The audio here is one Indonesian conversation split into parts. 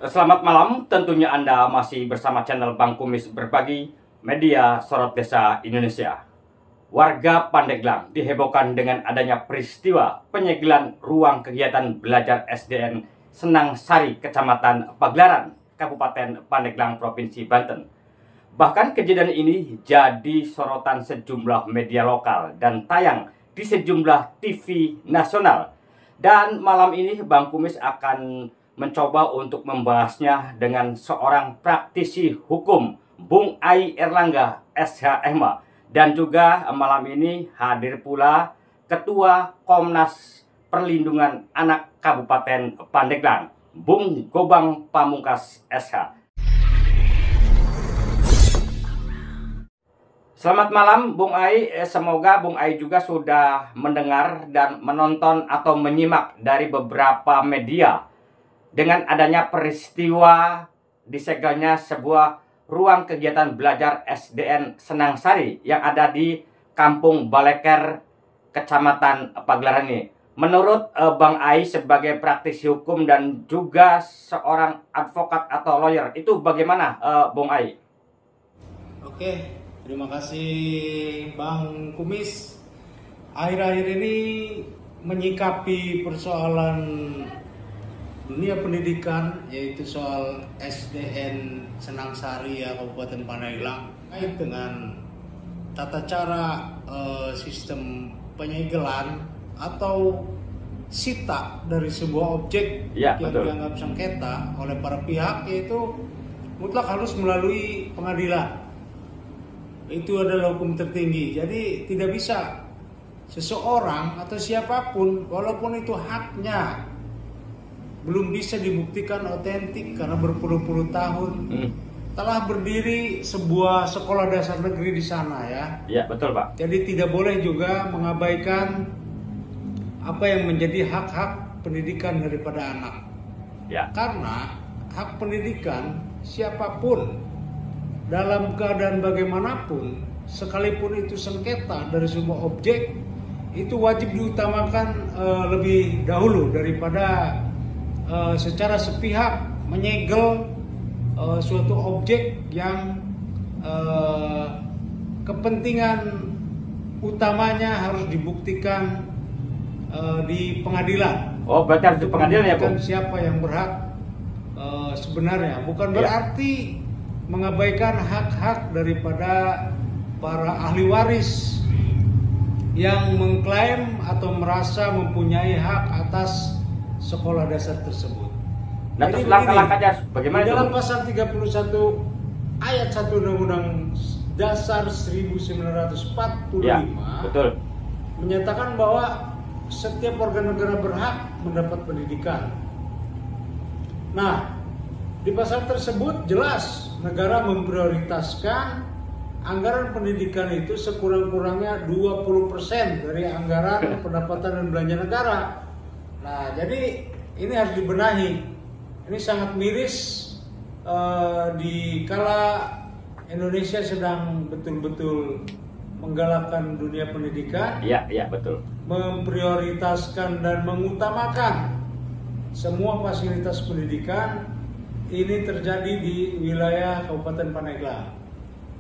Selamat malam, tentunya Anda masih bersama channel Bang Kumis Berbagi Media Sorot Desa Indonesia. Warga Pandeglang dihebohkan dengan adanya peristiwa penyegelan ruang kegiatan belajar SDN Senang Sari, Kecamatan Pagelaran, Kabupaten Pandeglang, Provinsi Banten. Bahkan kejadian ini jadi sorotan sejumlah media lokal dan tayang di sejumlah TV nasional. Dan malam ini Bang Kumis akan mencoba untuk membahasnya dengan seorang praktisi hukum, Bung Ai Erlangga SHMA. Dan juga malam ini hadir pula Ketua Komnas Perlindungan Anak Kabupaten Pandeglang, Bung Gobang Pamungkas SH. Selamat malam Bung Ai, semoga Bung Ai juga sudah mendengar dan menonton atau menyimak dari beberapa media dengan adanya peristiwa disegelnya sebuah ruang kegiatan belajar SDN Senang Sari yang ada di Kampung Baleker, Kecamatan Pagelaran ini. Menurut Bang Ai sebagai praktisi hukum dan juga seorang advokat atau lawyer, itu bagaimana Bung Ai? Oke, terima kasih Bang Kumis. Akhir-akhir ini menyikapi persoalan dunia pendidikan, yaitu soal SDN Senang Sari ya Kabupaten Pandeglang, kait dengan tata cara sistem penyegelan atau sita dari sebuah objek Ya, yang betul. dianggap sengketa oleh para pihak, yaitu mutlak harus melalui pengadilan. Itu adalah hukum tertinggi. Jadi tidak bisa seseorang atau siapapun, walaupun itu haknya, belum bisa dibuktikan otentik karena berpuluh-puluh tahun telah berdiri sebuah sekolah dasar negeri di sana ya. Ya, betul Pak. Jadi tidak boleh juga mengabaikan apa yang menjadi hak-hak pendidikan daripada anak. Ya. Karena hak pendidikan siapapun dalam keadaan bagaimanapun, sekalipun itu sengketa dari sebuah objek, itu wajib diutamakan lebih dahulu daripada secara sepihak menyegel suatu objek yang kepentingan utamanya harus dibuktikan di pengadilan. Oh, berarti harus di pengadilan ya, Bung? Siapa yang berhak sebenarnya, bukan berarti mengabaikan hak-hak daripada para ahli waris yang mengklaim atau merasa mempunyai hak atas sekolah dasar tersebut. Nah, terus langkah-langkahnya bagaimana di dalam itu? pasal 31 ayat 1 Undang-Undang Dasar 1945 Ya, betul. menyatakan bahwa setiap warga negara berhak mendapat pendidikan. Nah, di pasal tersebut jelas negara memprioritaskan anggaran pendidikan itu sekurang-kurangnya 20% dari anggaran pendapatan dan belanja negara. Nah, jadi ini harus dibenahi. Ini sangat miris di kala Indonesia sedang betul-betul menggalakkan dunia pendidikan. Iya, iya, betul. Memprioritaskan dan mengutamakan semua fasilitas pendidikan. Ini terjadi di wilayah Kabupaten Pandeglang.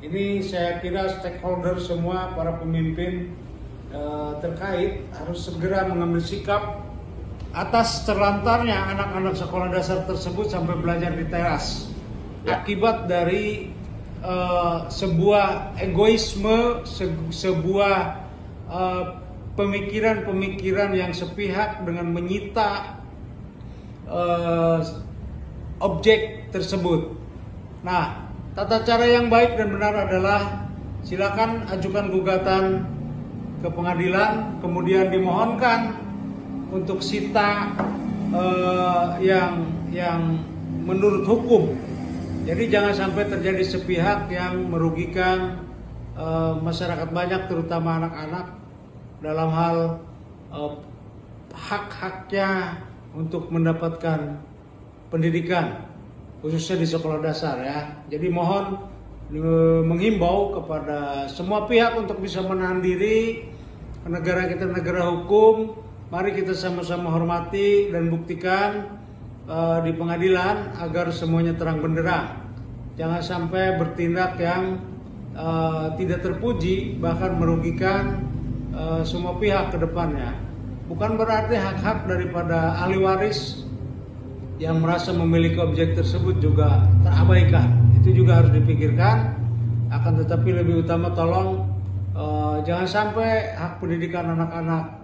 Ini saya kira stakeholder semua, para pemimpin terkait harus segera mengambil sikap atas terlantarnya anak-anak sekolah dasar tersebut sampai belajar di teras. Akibat dari sebuah egoisme, sebuah pemikiran-pemikiran yang sepihak dengan menyita objek tersebut. Nah, tata cara yang baik dan benar adalah silakan ajukan gugatan ke pengadilan, kemudian dimohonkan untuk sita yang menurut hukum. Jadi jangan sampai terjadi sepihak yang merugikan masyarakat banyak, terutama anak-anak, dalam hal hak-haknya untuk mendapatkan pendidikan, khususnya di sekolah dasar ya. Jadi mohon menghimbau kepada semua pihak untuk bisa menahan diri. Negara kita negara hukum, mari kita sama-sama hormati dan buktikan di pengadilan agar semuanya terang benderang. Jangan sampai bertindak yang tidak terpuji, bahkan merugikan semua pihak ke depannya. Bukan berarti hak-hak daripada ahli waris yang merasa memiliki objek tersebut juga terabaikan. Itu juga harus dipikirkan. Akan tetapi lebih utama tolong jangan sampai hak pendidikan anak-anak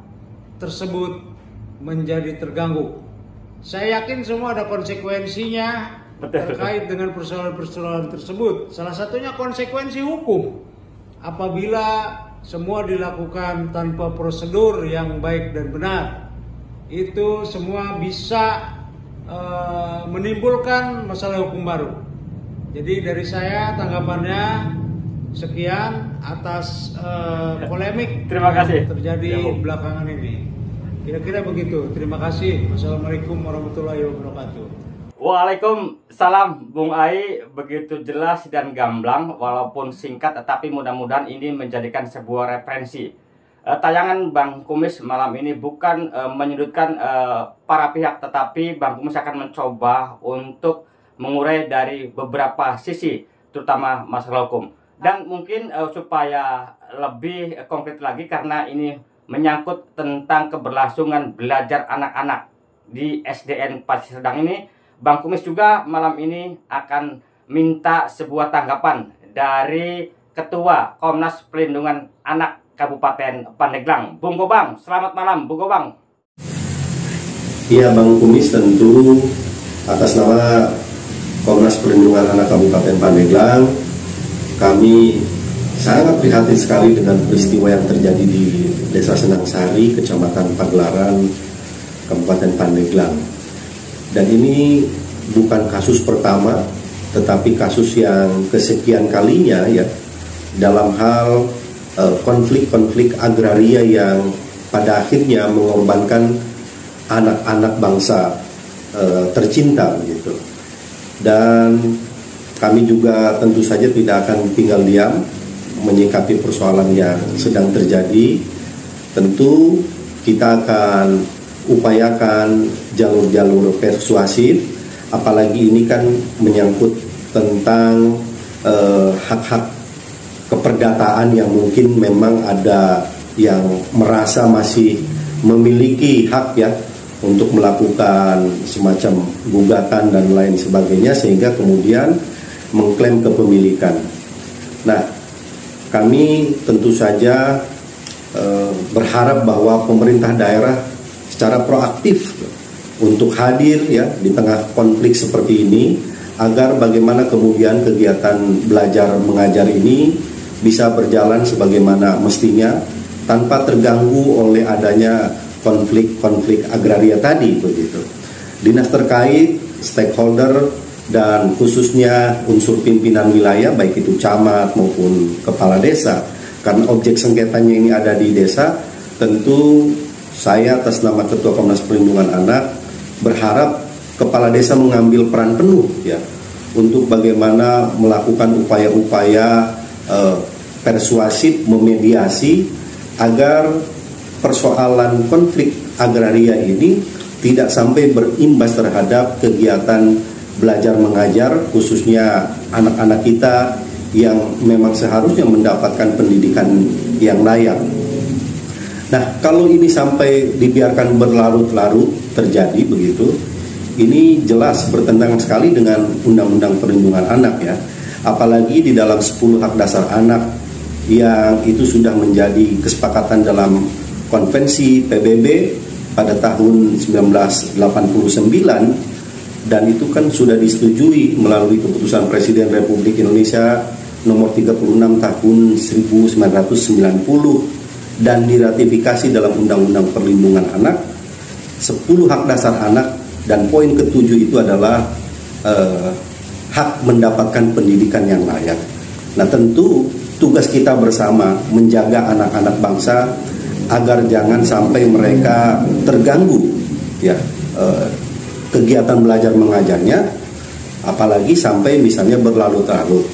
tersebut menjadi terganggu. Saya yakin semua ada konsekuensinya terkait dengan persoalan-persoalan tersebut. Salah satunya konsekuensi hukum. Apabila semua dilakukan tanpa prosedur yang baik dan benar, itu semua bisa menimbulkan masalah hukum baru. Jadi dari saya tanggapannya sekian atas polemik Terima kasih. yang terjadi belakangan ini. Kira-kira begitu. Terima kasih. Wassalamualaikum warahmatullahi wabarakatuh. Waalaikumsalam, Bung Ai. Begitu jelas dan gamblang, walaupun singkat, tetapi mudah-mudahan ini menjadikan sebuah referensi. Tayangan Bang Kumis malam ini bukan menyudutkan para pihak, tetapi Bang Kumis akan mencoba untuk mengurai dari beberapa sisi, terutama masalah hukum. Dan mungkin supaya lebih konkret lagi, karena ini menyangkut tentang keberlangsungan belajar anak-anak di SDN Pasir Sedang ini, Bang Kumis juga malam ini akan minta sebuah tanggapan dari Ketua Komnas Perlindungan Anak Kabupaten Pandeglang, Bung Gobang. Selamat malam, Bung Gobang. Iya, Bang Kumis, tentu atas nama Komnas Perlindungan Anak Kabupaten Pandeglang, kami sangat prihatin sekali dengan peristiwa yang terjadi di Desa Senangsari, Kecamatan Pagelaran, Kabupaten Pandeglang. Dan ini bukan kasus pertama, tetapi kasus yang kesekian kalinya ya dalam hal konflik-konflik agraria yang pada akhirnya mengorbankan anak-anak bangsa tercinta gitu. Dan kami juga tentu saja tidak akan tinggal diam menyikapi persoalan yang sedang terjadi. Tentu kita akan upayakan jalur-jalur persuasif, apalagi ini kan menyangkut tentang hak-hak keperdataan yang mungkin memang ada yang merasa masih memiliki hak ya untuk melakukan semacam gugatan dan lain sebagainya, sehingga kemudian mengklaim kepemilikan. Nah, kami tentu saja berharap bahwa pemerintah daerah secara proaktif untuk hadir ya di tengah konflik seperti ini, agar bagaimana kemudian kegiatan belajar mengajar ini bisa berjalan sebagaimana mestinya tanpa terganggu oleh adanya konflik-konflik agraria tadi begitu. Dinas terkait, stakeholder, dan khususnya unsur pimpinan wilayah baik itu camat maupun kepala desa, karena objek sengketanya ini ada di desa, tentu saya atas nama Ketua Komnas Perlindungan Anak berharap kepala desa mengambil peran penuh ya untuk bagaimana melakukan upaya-upaya persuasif, memediasi agar persoalan konflik agraria ini tidak sampai berimbas terhadap kegiatan belajar mengajar, khususnya anak-anak kita yang memang seharusnya mendapatkan pendidikan yang layak. Nah, kalau ini sampai dibiarkan berlarut-larut terjadi begitu, ini jelas bertentangan sekali dengan Undang-Undang Perlindungan Anak ya. Apalagi di dalam 10 hak dasar anak yang itu sudah menjadi kesepakatan dalam Konvensi PBB pada tahun 1989, dan itu kan sudah disetujui melalui keputusan Presiden Republik Indonesia nomor 36 tahun 1990 dan diratifikasi dalam Undang-Undang Perlindungan Anak. 10 hak dasar anak, dan poin ke-7 itu adalah hak mendapatkan pendidikan yang layak. Nah, tentu tugas kita bersama menjaga anak-anak bangsa agar jangan sampai mereka terganggu ya kegiatan belajar mengajarnya, apalagi sampai misalnya berlarut-larut.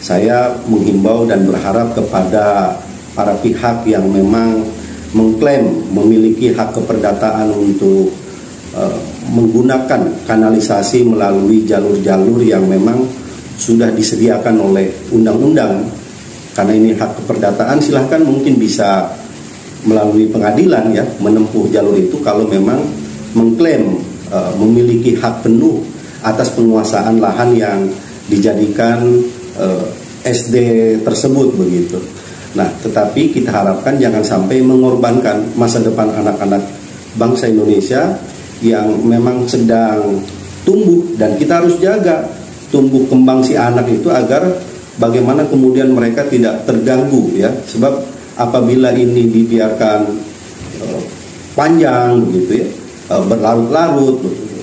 Saya menghimbau dan berharap kepada para pihak yang memang mengklaim memiliki hak keperdataan untuk menggunakan kanalisasi melalui jalur-jalur yang memang sudah disediakan oleh undang-undang. Karena ini hak keperdataan, silahkan mungkin bisa melalui pengadilan ya menempuh jalur itu kalau memang mengklaim memiliki hak penuh atas penguasaan lahan yang dijadikan SD tersebut begitu. Nah, tetapi kita harapkan jangan sampai mengorbankan masa depan anak-anak bangsa Indonesia yang memang sedang tumbuh, dan kita harus jaga tumbuh kembang si anak itu agar bagaimana kemudian mereka tidak terganggu ya, sebab apabila ini dibiarkan panjang begitu ya, berlarut-larut begitu.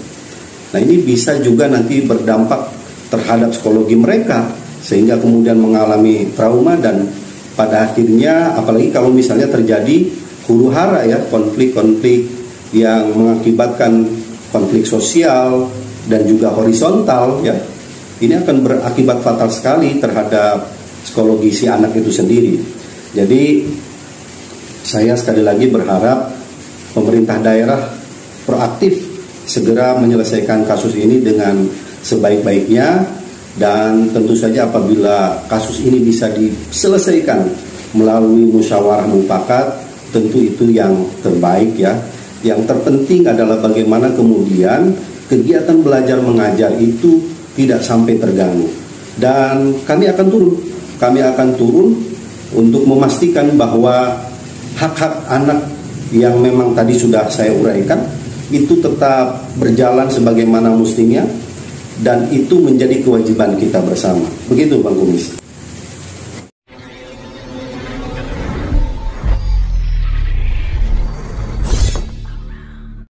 Nah, ini bisa juga nanti berdampak terhadap psikologi mereka sehingga kemudian mengalami trauma, dan pada akhirnya apalagi kalau misalnya terjadi huru-hara ya, konflik-konflik yang mengakibatkan konflik sosial dan juga horizontal ya, ini akan berakibat fatal sekali terhadap psikologi si anak itu sendiri. Jadi saya sekali lagi berharap pemerintah daerah proaktif segera menyelesaikan kasus ini dengan sebaik-baiknya, dan tentu saja apabila kasus ini bisa diselesaikan melalui musyawarah mufakat, tentu itu yang terbaik ya. Yang terpenting adalah bagaimana kemudian kegiatan belajar mengajar itu tidak sampai terganggu. Dan kami akan turun untuk memastikan bahwa hak-hak anak yang memang tadi sudah saya uraikan itu tetap berjalan sebagaimana mestinya, dan itu menjadi kewajiban kita bersama. Begitu Bang Kumis.